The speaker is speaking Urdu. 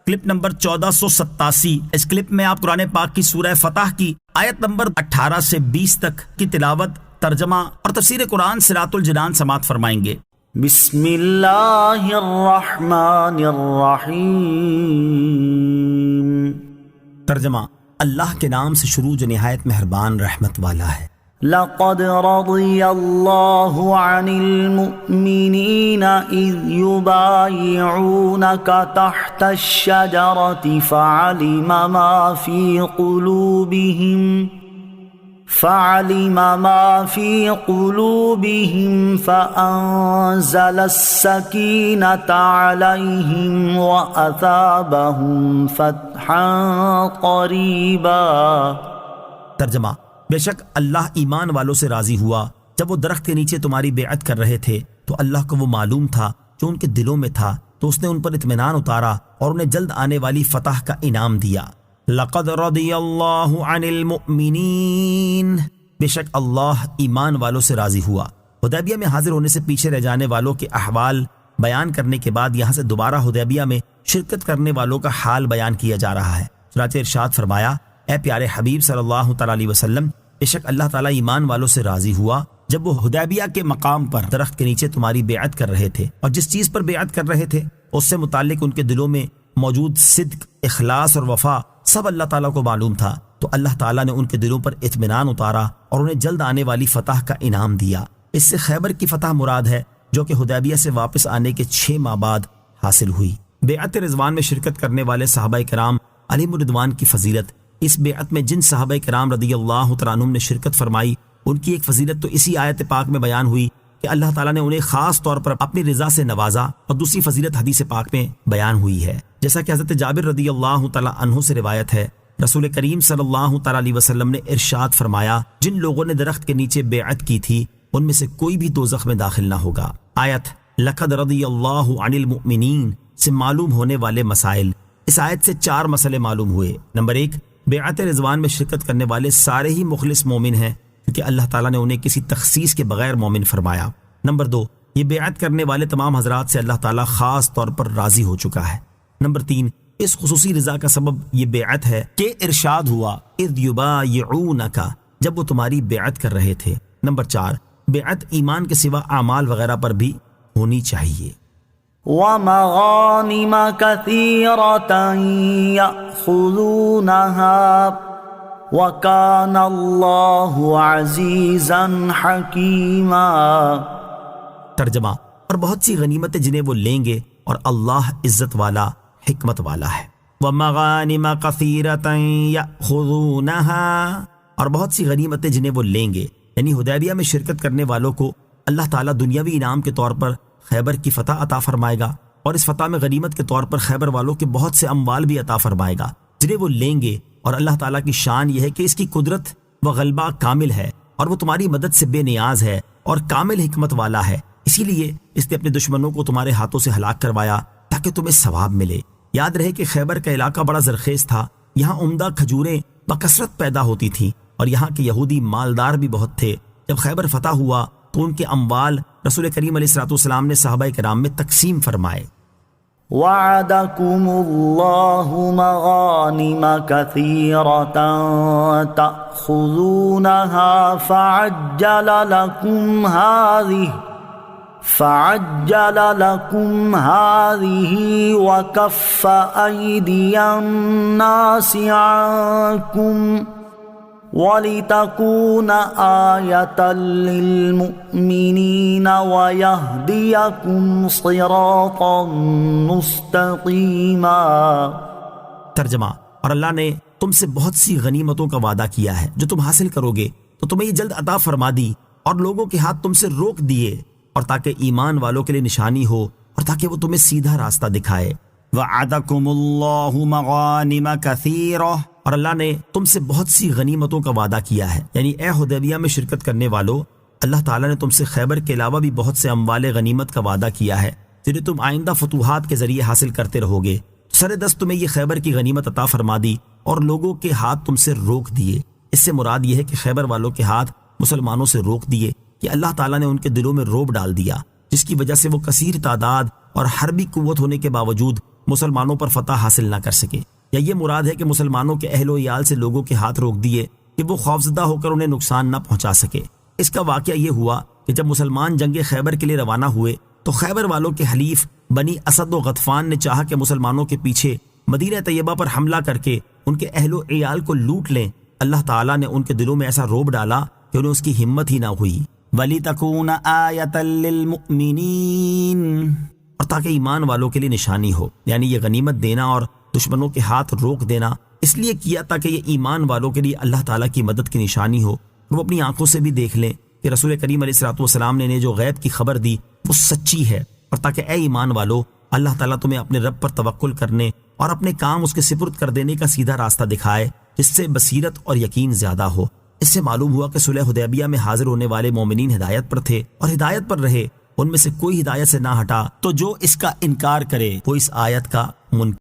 Clip number 1487۔ اس کلپ میں آپ قرآن پاک کی سورہ فتح کی آیت نمبر 18 سے 20 تک کی تلاوت، ترجمہ اور تفسیر قرآن صراط الجنان سماعت فرمائیں گے۔ بسم اللہ الرحمن الرحیم۔ ترجمہ، اللہ کے نام سے شروع جو نہایت مہربان رحمت والا ہے۔ لقد رضی اللہ عن المؤمنین اذ یبایعونک تحت الشجرة فعلم ما في قلوبهم فأنزل السكينة عليهم وأثابهم فتحا قريبا۔ ترجمہ، بے شک اللہ ایمان والوں سے راضی ہوا جب وہ درخت کے نیچے تمہاری بیعت کر رہے تھے تو اللہ کو وہ معلوم تھا جو ان کے دلوں میں تھا، تو اس نے ان پر اطمینان اتارا اور انہیں جلد آنے والی فتح کا انعام دیا۔ لقد رضی اللہ عن المؤمنین، بے شک اللہ ایمان والوں سے راضی ہوا۔ حدیبیہ میں حاضر ہونے سے پیچھے رہ جانے والوں کے احوال بیان کرنے کے بعد یہاں سے دوبارہ حدیبیہ میں شرکت کرنے والوں کا حال بیان کیا جا رہا ہے۔ چنانچہ ارشاد فرمایا، اے پیارے حبیب صلی اللہ تعالیٰ علیہ وسلم، بے شک اللہ تعالیٰ ایمان والوں سے راضی ہوا جب وہ حدیبیہ کے مقام پر درخت کے نیچے تمہاری بیعت کر رہے تھے، اور جس چیز پر بیعت کر رہے تھے اس سے متعلق ان کے دلوں میں موجود صدق، اخلاص اور وفا سب اللہ تعالیٰ کو معلوم تھا، تو اللہ تعالیٰ نے ان کے دلوں پر اطمینان اتارا اور انہیں جلد آنے والی فتح کا انعام دیا۔ اس سے خیبر کی فتح مراد ہے جو کہ حدیبیہ سے واپس آنے کے 6 ماہ بعد حاصل ہوئی۔ بیعت رضوان میں شرکت کرنے والے صحابہ کرام علیہم الرضوان کی فضیلت، اس بیعت میں جن صحابہ کرام رضی اللہ تعالیٰ عنہم نے شرکت فرمائی ان کی ایک فضیلت تو اسی آیت پاک میں بیان ہوئی کہ اللہ تعالیٰ نے انہیں خاص طور پر اپنی رضا سے نوازا، اور دوسری فضیلت حدیث پاک میں بیان ہوئی ہے، جیسا کہ حضرت جابر رضی اللہ تعالیٰ عنہ سے روایت ہے، رسول کریم صلی اللہ تعالیٰ علیہ وسلم نے ارشاد فرمایا، جن لوگوں نے درخت کے نیچے بیعت کی تھی ان میں سے کوئی بھی دوزخ میں داخل نہ ہوگا۔ آیت لقد رضی اللہ عن المؤمنین سے معلوم ہونے والے مسائل۔ اس آیت سے 4 مسئلے معلوم ہوئے۔ نمبر 1، بیعت رضوان میں شرکت کرنے والے سارے ہی مخلص مومن ہیں کیونکہ اللہ تعالیٰ نے انہیں کسی تخصیص کے بغیر مومن فرمایا۔ نمبر 2، یہ بیعت کرنے والے تمام حضرات سے اللہ تعالیٰ خاص طور پر راضی ہو چکا ہے۔ نمبر 3، اس خصوصی رضا کا سبب یہ بیعت ہے کہ ارشاد ہوا اذ یبایعونک، جب وہ تمہاری بیعت کر رہے تھے۔ نمبر 4، بیعت ایمان کے سوا اعمال وغیرہ پر بھی ہونی چاہیے۔ وَمَغَانِمَ كَثِيرَةً يَأْخُذُونَهَا وَكَانَ اللَّهُ عَزِيزًا حَكِيمًا۔ ترجمہ، اور بہت سی غنیمتیں جنہیں وہ لیں گے اور اللہ عزت والا، حکمت والا ہے۔ وَمَغَانِمَ كَثِيرَةً يَأْخُذُونَهَا، اور بہت سی غنیمتیں جنہیں وہ لیں گے، یعنی حدیبیہ میں شرکت کرنے والوں کو اللہ تعالیٰ دنیاوی انعام کے طور پر خیبر کی فتح عطا فرمائے گا، اور اس فتح میں غنیمت کے طور پر خیبر والوں کے بہت سے اموال بھی عطا فرمائے گا جنہیں وہ لیں گے۔ اور اللہ تعالیٰ کی شان یہ ہے کہ اس کی قدرت و غلبہ کامل ہے، اور وہ تمہاری مدد سے بے نیاز ہے اور کامل حکمت والا ہے، اسی لیے اس نے اپنے دشمنوں کو تمہارے ہاتھوں سے ہلاک کروایا تاکہ تمہیں ثواب ملے۔ یاد رہے کہ خیبر کا علاقہ بڑا زرخیز تھا، یہاں عمدہ کھجوریں بکثرت پیدا ہوتی تھیں، اور یہاں کے یہودی مالدار بھی بہت تھے۔ جب خیبر فتح ہوا تو ان کے اموال رسول کریم علیہ الصلوۃ والسلام نے صحابہ کرام میں تقسیم فرمائے۔ وعدكم الله مغانم كثيرة تأخذونها فعجل لكم هذه وكف أيدي الناس عنكم وَلِتَكُونَ آيَةً لِّلْمُؤْمِنِينَ وَيَهْدِيَكُمْ صِرَاطًا مُسْتَقِيمًا۔ ترجمہ، اور اللہ نے تم سے بہت سی غنیمتوں کا وعدہ کیا ہے جو تم حاصل کرو گے تو تمہیں یہ جلد عطا فرما دی، اور لوگوں کے ہاتھ تم سے روک دیے، اور تاکہ ایمان والوں کے لیے نشانی ہو اور تاکہ وہ تمہیں سیدھا راستہ دکھائے۔ وَعَدَكُمُ اللَّهُ مَغَانِمَ كَثِيرَةً، اور اللہ نے تم سے بہت سی غنیمتوں کا وعدہ کیا ہے، یعنی اے حدیبیہ میں شرکت کرنے والوں، اللہ تعالیٰ نے تم سے خیبر کے علاوہ بھی بہت سے اموال غنیمت کا وعدہ کیا ہے جنہیں تم آئندہ فتوحات کے ذریعے حاصل کرتے رہو گے۔ سر دست تمہیں یہ خیبر کی غنیمت عطا فرما دی اور لوگوں کے ہاتھ تم سے روک دیے۔ اس سے مراد یہ ہے کہ خیبر والوں کے ہاتھ مسلمانوں سے روک دیے کہ اللہ تعالیٰ نے ان کے دلوں میں رعب ڈال دیا، جس کی وجہ سے وہ کثیر تعداد اور حربی قوت ہونے کے باوجود مسلمانوں پر فتح حاصل نہ کر سکے، یا یہ مراد ہے کہ مسلمانوں کے اہل و عیال سے لوگوں کے ہاتھ روک دیے کہ وہ خوفزدہ ہو کر انہیں نقصان نہ پہنچا سکے۔ اس کا واقعہ یہ ہوا کہ جب مسلمان جنگ خیبر کے لیے روانہ ہوئے تو خیبر والوں کے حلیف بنی اسد و غطفان نے چاہا کہ مسلمانوں کے پیچھے مدینہ طیبہ پر حملہ کر کے ان کے اہل و عیال کو لوٹ لیں۔ اللہ تعالیٰ نے ان کے دلوں میں ایسا روب ڈالا کہ انہیں اس کی ہمت ہی نہ ہوئی۔ وَلِتَكُونَ آیَةً لِّلْمُؤْمِنِينَ، اور تاکہ ایمان والوں کے لیے نشانی ہو، یعنی یہ غنیمت دینا اور دشمنوں کے ہاتھ روک دینا اس لیے کیا تاکہ یہ ایمان والوں کے لیے اللہ تعالیٰ کی مدد کی نشانی ہو، اور وہ اپنی آنکھوں سے بھی دیکھ لیں کہ رسول کریم علیہ الصلوۃ والسلام نے انہیں جو غیب کی خبر دی وہ سچی ہے، اور تاکہ اے ایمان والو اللہ تعالیٰ تمہیں اپنے رب پر توکل کرنے اور اپنے کام اس کے سپرد کر دینے کا سیدھا راستہ دکھائے جس سے بصیرت اور یقین زیادہ ہو۔ اس سے معلوم ہوا کہ صلح حدیبیہ میں حاضر ہونے والے مومنین ہدایت پر تھے اور ہدایت پر رہے، ان میں سے کوئی ہدایت سے نہ ہٹا، تو جو اس کا انکار کرے وہ اس آیت کا منکر